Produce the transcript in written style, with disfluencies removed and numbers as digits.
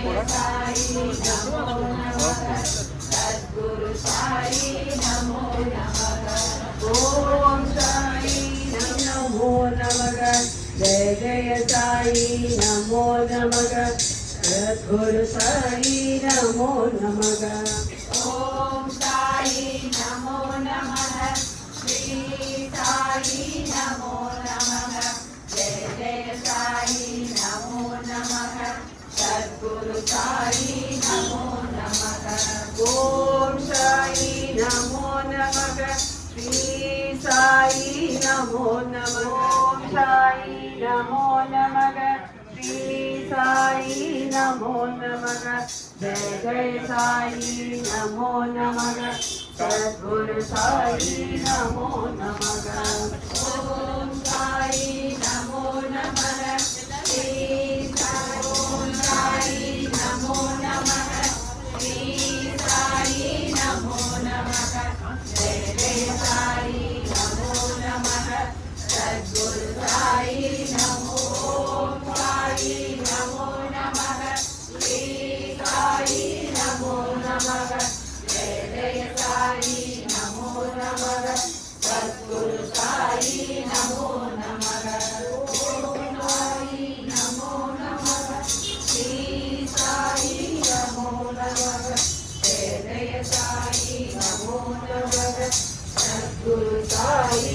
కూడా ఓకే. సద్గురు సాయి నమో నమః. ఓం సాయి నమో నమః. జయ జయ సాయి నమో నమః. సద్గురు సాయి నమో నమః. ఓం సాయి నమో నమః. శ్రీ సాయి నమో నమః. జయ జయ సాయి నమో నమః. సద్గురు సాయి నమో నమః. ఓం సాయి నమో నమః. శ్రీ సాయి నమో నమః. ఓం సాయి నమో నమః. శ్రీ సాయి నమో నమః. జయ జయ సాయి నమో నమః. సద్గురు సాయి నమో నమః. ఓం సాయి నమో నమః. శ్రీ సాయి నమో నమః. శ్రీ సాయి నమో నమః. జయ జయ సాయి నమో నమః. సద్గురు సాయి నమో. ఓం సాయి నమో నమః. శ్రీ సాయి నమో నమః. జయ జయ సాయి నమో నమః. సద్గురు సాయి నమో నమః. ఓం సాయి నమో నమః. శ్రీ సాయి నమో నమః. జయ జయ సాయి నమో నమః. సద్గురు సాయి